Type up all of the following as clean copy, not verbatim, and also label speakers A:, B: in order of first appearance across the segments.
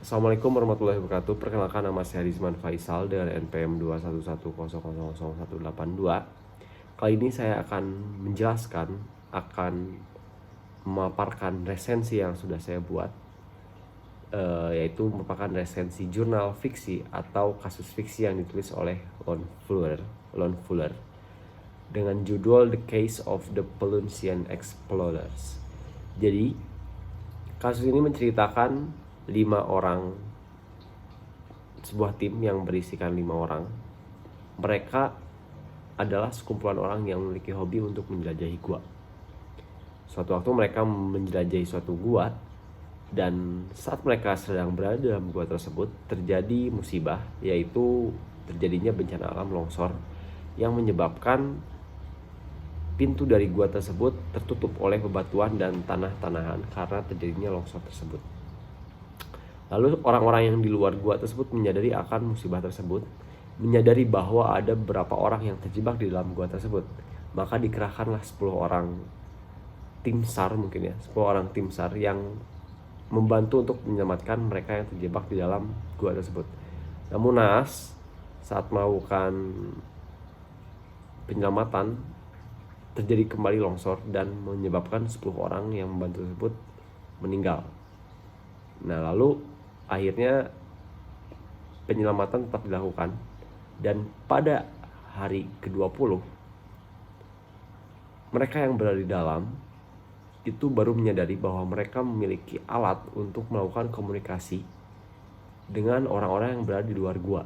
A: Assalamualaikum warahmatullahi wabarakatuh. Perkenalkan, nama saya Rizman Faisal dengan NPM 211000182. Kali ini saya akan menjelaskan, akan memaparkan resensi yang sudah saya buat, yaitu merupakan resensi jurnal fiksi atau kasus fiksi yang ditulis oleh Lon Fuller dengan judul The Case of the Pelusian Explorers. Jadi, kasus ini menceritakan 5 orang, sebuah tim yang berisikan 5 orang. Mereka adalah sekumpulan orang yang memiliki hobi untuk menjelajahi gua. Suatu waktu mereka menjelajahi suatu gua, dan saat mereka sedang berada dalam gua tersebut terjadi musibah, yaitu terjadinya bencana alam longsor yang menyebabkan pintu dari gua tersebut tertutup oleh bebatuan dan tanah-tanahan karena terjadinya longsor tersebut. Lalu orang-orang yang di luar gua tersebut menyadari akan musibah tersebut, menyadari bahwa ada beberapa orang yang terjebak di dalam gua tersebut. Maka dikerahkanlah 10 orang tim SAR, mungkin ya, 10 orang tim SAR yang membantu untuk menyelamatkan mereka yang terjebak di dalam gua tersebut. Namun naas, saat melakukan penyelamatan, terjadi kembali longsor dan menyebabkan 10 orang yang membantu tersebut meninggal. Nah, lalu akhirnya penyelamatan tetap dilakukan, dan pada hari ke-20 mereka yang berada di dalam itu baru menyadari bahwa mereka memiliki alat untuk melakukan komunikasi dengan orang-orang yang berada di luar gua.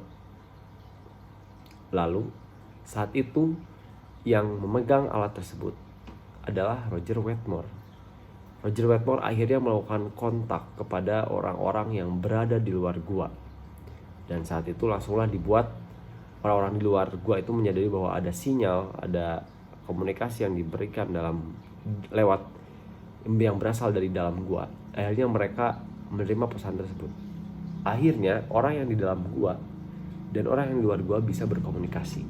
A: Lalu saat itu yang memegang alat tersebut adalah Roger Wetmore. Roger Wetmore akhirnya melakukan kontak kepada orang-orang yang berada di luar gua. Dan saat itu langsunglah dibuat orang-orang di luar gua itu menyadari bahwa ada sinyal, ada komunikasi yang diberikan lewat yang berasal dari dalam gua. Akhirnya mereka menerima pesan tersebut. Akhirnya orang yang di dalam gua dan orang yang di luar gua bisa berkomunikasi.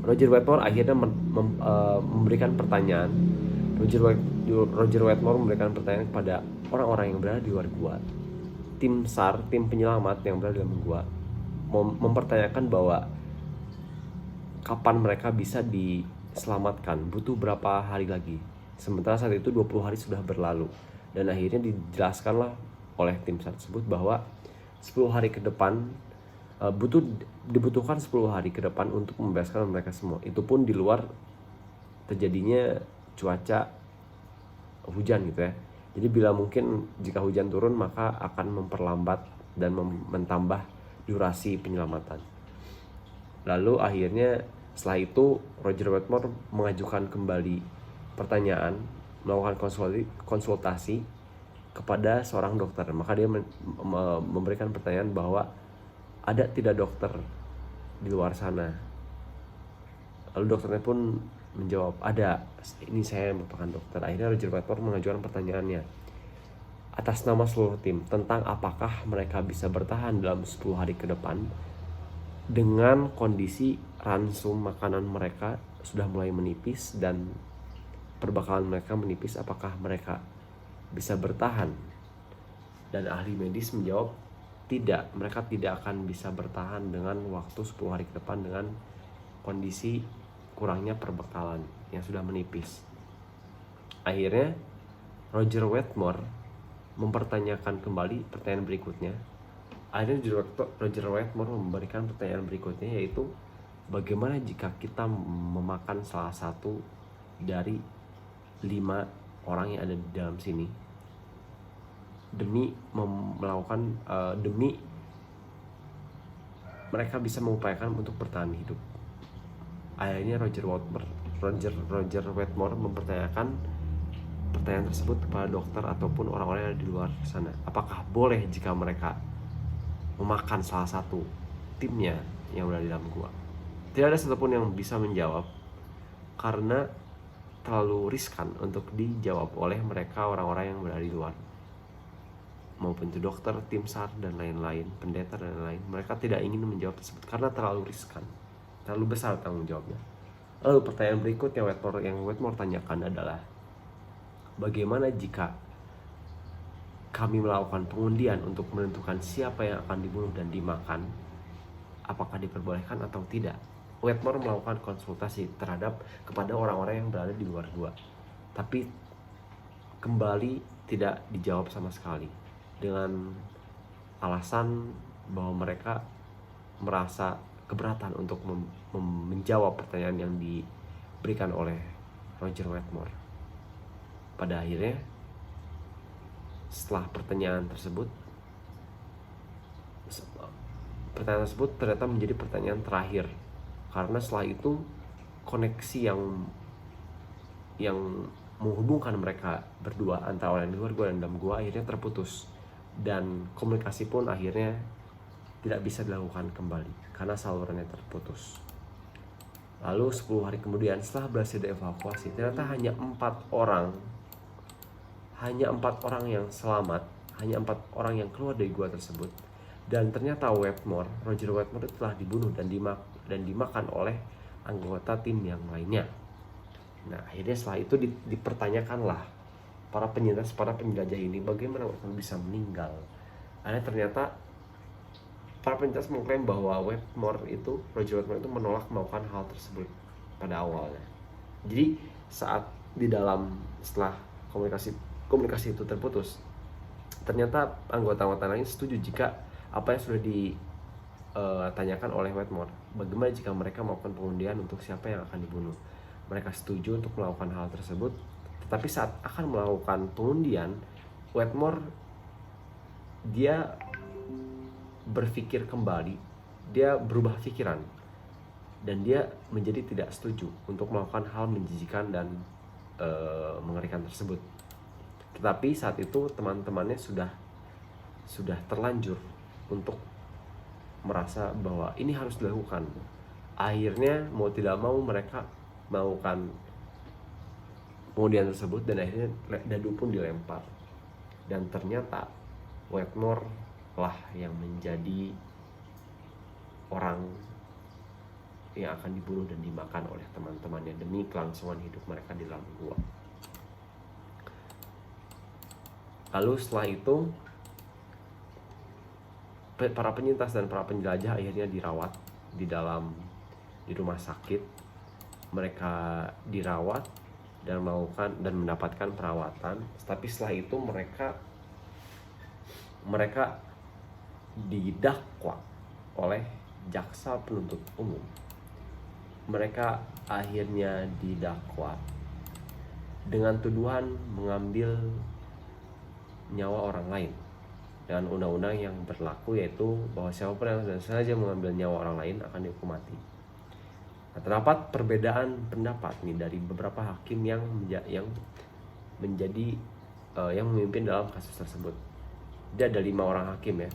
A: Roger Wetmore akhirnya memberikan pertanyaan. Roger Wetmore memberikan pertanyaan kepada orang-orang yang berada di luar gua. Tim SAR, tim penyelamat yang berada di dalam gua, mempertanyakan bahwa kapan mereka bisa diselamatkan, butuh berapa hari lagi. Sementara saat itu 20 hari sudah berlalu. Dan akhirnya dijelaskanlah oleh tim SAR tersebut bahwa 10 hari ke depan dibutuhkan 10 hari ke depan untuk membebaskan mereka semua. Itu pun di luar terjadinya cuaca hujan gitu ya. Jadi bila mungkin jika hujan turun maka akan memperlambat dan mentambah durasi penyelamatan. Lalu akhirnya setelah itu Roger Wetmore mengajukan kembali pertanyaan, melakukan konsultasi kepada seorang dokter. Maka dia memberikan pertanyaan bahwa ada tidak dokter di luar sana. Lalu dokternya pun menjawab, ada, ini saya merupakan dokter. Akhirnya Roger Wetmore mengajukan pertanyaannya atas nama seluruh tim tentang apakah mereka bisa bertahan dalam 10 hari ke depan dengan kondisi ransum makanan mereka sudah mulai menipis dan perbekalan mereka menipis. Apakah mereka bisa bertahan? Dan ahli medis menjawab, tidak, mereka tidak akan bisa bertahan dengan waktu 10 hari ke depan dengan kondisi kurangnya perbekalan yang sudah menipis. Akhirnya Roger Wetmore mempertanyakan kembali pertanyaan berikutnya. Akhirnya Roger Wetmore memberikan pertanyaan berikutnya, yaitu bagaimana jika kita memakan salah satu dari 5 orang yang ada di dalam sini demi mereka bisa mengupayakan untuk bertahan hidup. Akhirnya Roger Wetmore mempertanyakan pertanyaan tersebut kepada dokter ataupun orang-orang yang ada di luar sana. Apakah boleh jika mereka memakan salah satu timnya yang berada di dalam gua? Tidak ada satupun yang bisa menjawab karena terlalu riskan untuk dijawab oleh mereka orang-orang yang berada di luar. Maupun itu dokter, tim SAR dan lain-lain, pendeta dan lain-lain, mereka tidak ingin menjawab tersebut karena terlalu riskan, terlalu besar tanggung jawabnya. Lalu pertanyaan berikutnya yang Wetmore tanyakan adalah bagaimana jika kami melakukan pengundian untuk menentukan siapa yang akan dibunuh dan dimakan, apakah diperbolehkan atau tidak. Wetmore melakukan konsultasi kepada orang-orang yang berada di luar gua, tapi kembali tidak dijawab sama sekali, dengan alasan bahwa mereka merasa keberatan untuk menjawab pertanyaan yang diberikan oleh Roger Wetmore. Pada akhirnya, setelah pertanyaan tersebut ternyata menjadi pertanyaan terakhir, karena setelah itu koneksi yang menghubungkan mereka berdua antara orang di luar gua dan dalam gua akhirnya terputus, dan komunikasi pun akhirnya tidak bisa dilakukan kembali karena salurannya terputus. Lalu 10 hari kemudian, setelah berhasil dievakuasi, ternyata hanya 4 orang yang selamat, hanya 4 orang yang keluar dari gua tersebut. Dan ternyata Roger Wetmore telah dibunuh dan dimakan oleh anggota tim yang lainnya. Nah, akhirnya setelah itu dipertanyakanlah para penjelajah ini bagaimana mereka bisa meninggal. Akhirnya ternyata para penjelajah mengklaim bahwa Roger Wetmore itu menolak melakukan hal tersebut pada awalnya. Jadi setelah komunikasi itu terputus, ternyata anggota-anggota lain setuju jika apa yang sudah ditanyakan oleh Wetmore, bagaimana jika mereka melakukan pengundian untuk siapa yang akan dibunuh. Mereka setuju untuk melakukan hal tersebut, tetapi saat akan melakukan pengundian, Wetmore dia berpikir kembali, dia berubah pikiran, dan dia menjadi tidak setuju untuk melakukan hal menjijikan dan mengerikan tersebut. Tetapi saat itu teman-temannya sudah terlanjur untuk merasa bahwa ini harus dilakukan. Akhirnya mau tidak mau mereka melakukan pengundian tersebut, dan akhirnya dadu pun dilempar. Dan ternyata Wetmore lah yang menjadi orang yang akan dibunuh dan dimakan oleh teman-temannya demi kelangsungan hidup mereka di dalam gua. Lalu setelah itu para penyintas dan para penjelajah akhirnya dirawat di rumah sakit. Mereka dirawat dan mendapatkan perawatan. Tapi setelah itu mereka didakwa oleh jaksa penuntut umum. Mereka akhirnya didakwa dengan tuduhan mengambil nyawa orang lain, dengan undang-undang yang berlaku, yaitu bahwa siapapun yang sengaja mengambil nyawa orang lain akan dihukum mati. Nah, terdapat perbedaan pendapat nih dari beberapa hakim yang memimpin dalam kasus tersebut. Dia ada 5 orang hakim ya,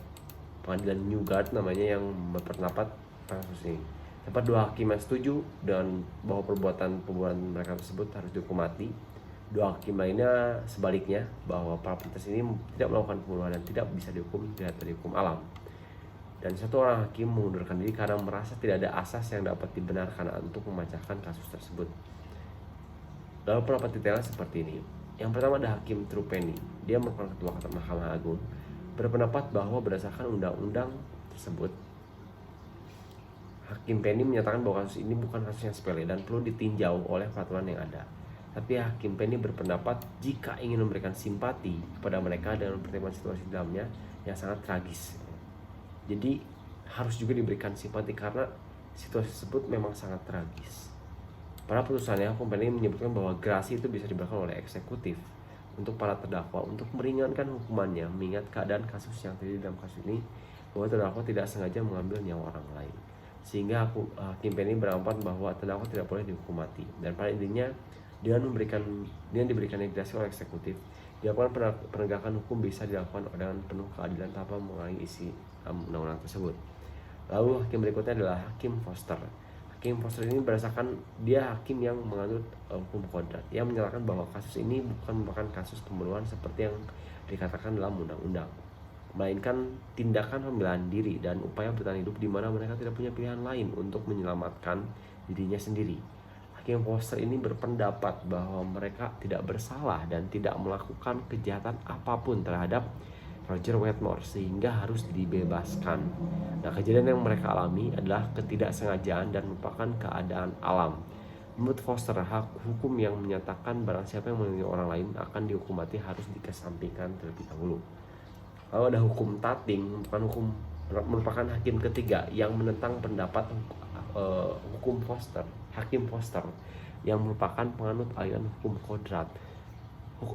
A: pengadilan Newgate namanya, yang berpendapat kasus ini. Dapat 2 hakim yang setuju dan bahwa perbuatan mereka tersebut harus dihukum mati. 2 hakim lainnya sebaliknya, bahwa para penyintas ini tidak melakukan pembunuhan dan tidak bisa dihukum alam. Dan 1 orang hakim mengundurkan diri karena merasa tidak ada asas yang dapat dibenarkan untuk memecahkan kasus tersebut. Lalu pendapat detailnya seperti ini. Yang pertama ada Hakim Trupeni. Dia merupakan ketua Mahkamah Agung, berpendapat bahwa berdasarkan undang-undang tersebut, Hakim Penny menyatakan bahwa kasus ini bukan kasus yang sepele dan perlu ditinjau oleh peraturan yang ada. Tapi Hakim Penny berpendapat jika ingin memberikan simpati kepada mereka dengan mempertimbangkan situasi dalamnya yang sangat tragis. Jadi harus juga diberikan simpati karena situasi tersebut memang sangat tragis. Pada putusannya, Hakim Penny menyebutkan bahwa gerasi itu bisa diberikan oleh eksekutif untuk para terdakwa untuk meringankan hukumannya, mengingat keadaan kasus yang terjadi dalam kasus ini bahwa terdakwa tidak sengaja mengambil nyawa orang lain. Sehingga Hakim Penny beranggapan bahwa terdakwa tidak boleh dihukum mati. Dan pada intinya, dengan diberikan gerasi oleh eksekutif, dilakukan penegakan hukum bisa dilakukan dengan penuh keadilan tanpa mengurangi isi undang-undang tersebut. Lalu hakim berikutnya adalah Hakim Foster. Hakim Foster ini berdasarkan dia hakim yang menganut hukum kodrat, yang menyatakan bahwa kasus ini bukan merupakan kasus pembunuhan seperti yang dikatakan dalam undang-undang, melainkan tindakan pembelaan diri dan upaya bertahan hidup di mana mereka tidak punya pilihan lain untuk menyelamatkan dirinya sendiri. Hakim Foster ini berpendapat bahwa mereka tidak bersalah dan tidak melakukan kejahatan apapun terhadap Roger Wetmore sehingga harus dibebaskan. Nah, kejadian yang mereka alami adalah ketidaksengajaan dan merupakan keadaan alam. Menurut Foster, hak hukum yang menyatakan barang siapa yang melindungi orang lain akan dihukum mati harus dikesampingkan terlebih dahulu. Lalu ada hukum Tating, merupakan hakim ketiga yang menentang pendapat hukum Foster, Hakim Foster yang merupakan penganut aliran hukum kodrat.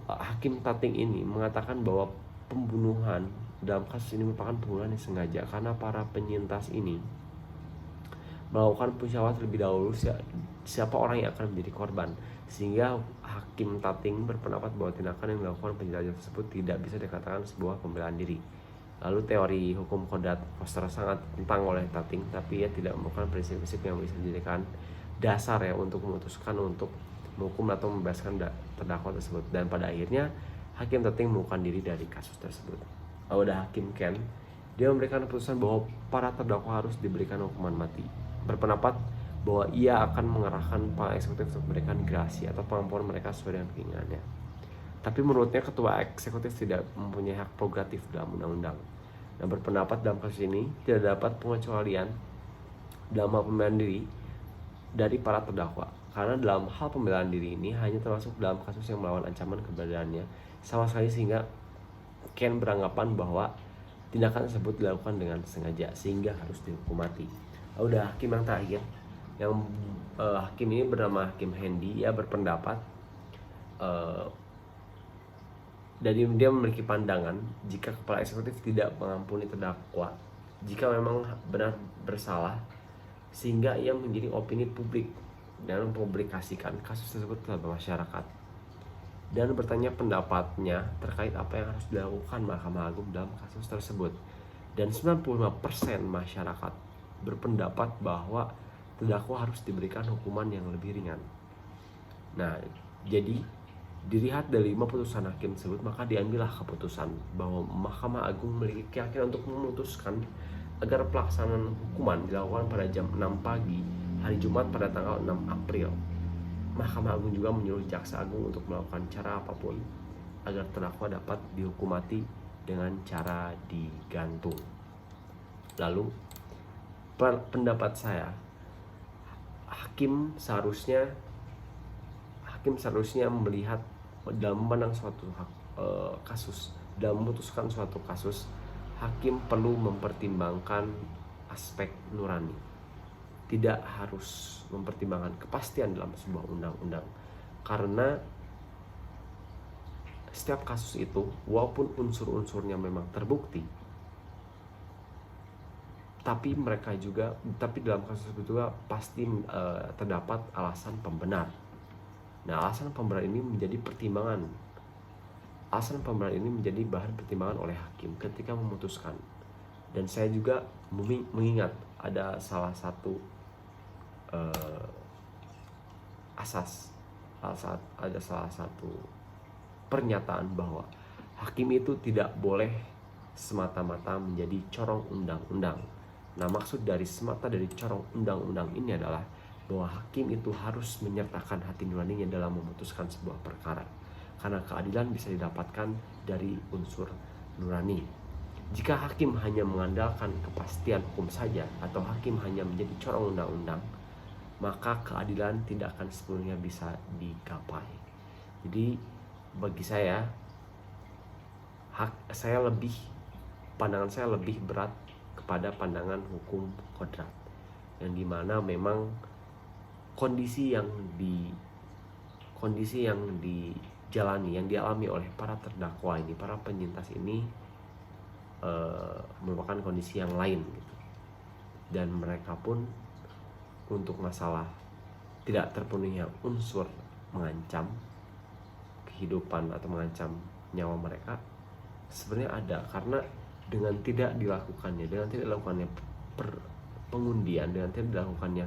A: Hakim Tating ini mengatakan bahwa pembunuhan dalam kasus ini merupakan pembunuhan yang sengaja karena para penyintas ini melakukan musyawarah terlebih dahulu siapa orang yang akan menjadi korban, sehingga Hakim Tating berpendapat bahwa tindakan yang dilakukan penyintas tersebut tidak bisa dikatakan sebuah pembelaan diri. Lalu teori hukum kodrat Foster sangat tentang oleh Tating, tapi ia tidak merupakan prinsip-prinsip yang bisa dijadikan dasar ya untuk memutuskan untuk menghukum atau membebaskan terdakwa tersebut. Dan pada akhirnya Hakim Tating mengundurkan diri dari kasus tersebut. Lalu ada Hakim Ken, dia memberikan keputusan bahwa para terdakwa harus diberikan hukuman mati. Berpendapat bahwa ia akan mengarahkan para eksekutif untuk memberikan gerasi atau pengampunan mereka sesuai dengan keinginannya. Tapi menurutnya ketua eksekutif tidak mempunyai hak prerogatif dalam undang-undang. Dan berpendapat dalam kasus ini tidak dapat pengecualian dalam hal pembelaan diri dari para terdakwa. Karena dalam hal pembelaan diri ini hanya termasuk dalam kasus yang melawan ancaman keberadaannya sama sekali, sehingga Ken beranggapan bahwa tindakan tersebut dilakukan dengan sengaja sehingga harus dihukum mati. Udah hakim yang terakhir, yang hakim ini bernama Hakim Handy. Ia berpendapat dan dia memiliki pandangan jika kepala eksekutif tidak mengampuni terdakwa jika memang benar bersalah, sehingga ia menjadi opini publik dan mempublikasikan kasus tersebut kepada masyarakat dan bertanya pendapatnya terkait apa yang harus dilakukan Mahkamah Agung dalam kasus tersebut. Dan 95% masyarakat berpendapat bahwa terdakwa harus diberikan hukuman yang lebih ringan. Nah, jadi dilihat dari 5 putusan hakim tersebut, maka diambillah keputusan bahwa Mahkamah Agung memiliki keyakinan untuk memutuskan agar pelaksanaan hukuman dilakukan pada jam 6 pagi hari Jumat pada tanggal 6 April. Mahkamah Agung juga menyuruh Jaksa Agung untuk melakukan cara apapun agar terdakwa dapat dihukum mati dengan cara digantung. Lalu pendapat saya, hakim seharusnya melihat dalam memandang suatu kasus, dalam memutuskan suatu kasus, hakim perlu mempertimbangkan aspek nurani. Tidak harus mempertimbangkan kepastian dalam sebuah undang-undang, karena setiap kasus itu walaupun unsur-unsurnya memang terbukti, tapi dalam kasus itu juga pasti terdapat alasan pembenar. Nah, alasan pembenar ini menjadi pertimbangan. Alasan pembenar ini menjadi bahan pertimbangan oleh hakim ketika memutuskan. Dan saya juga mengingat ada salah satu ada salah satu pernyataan bahwa hakim itu tidak boleh semata-mata menjadi corong undang-undang. Nah, maksud dari corong undang-undang ini adalah bahwa hakim itu harus menyertakan hati nuraninya dalam memutuskan sebuah perkara, karena keadilan bisa didapatkan dari unsur nurani. Jika hakim hanya mengandalkan kepastian hukum saja atau hakim hanya menjadi corong undang-undang, maka keadilan tidak akan sepenuhnya bisa digapai. Jadi bagi saya, pandangan saya lebih berat kepada pandangan hukum kodrat, yang dimana memang kondisi yang dialami oleh para terdakwa ini, para penyintas ini merupakan kondisi yang lain gitu. Dan mereka pun untuk masalah tidak terpenuhnya unsur mengancam kehidupan atau mengancam nyawa mereka sebenarnya ada, karena dengan tidak dilakukannya pengundian, dengan tidak dilakukannya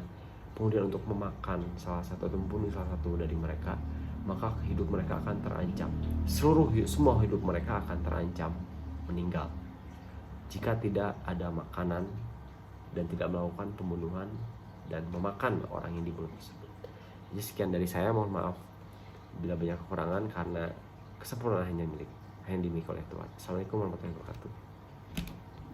A: pengundian untuk memakan salah satu atau membunuh salah satu dari mereka, maka hidup mereka akan terancam. Semua hidup mereka akan terancam meninggal jika tidak ada makanan dan tidak melakukan pembunuhan dan memakan orang yang dibunuh tersebut. Jadi sekian dari saya, mohon maaf bila banyak kekurangan karena kesempurnaan hanya dimiliki oleh Tuhan. Assalamualaikum warahmatullahi wabarakatuh.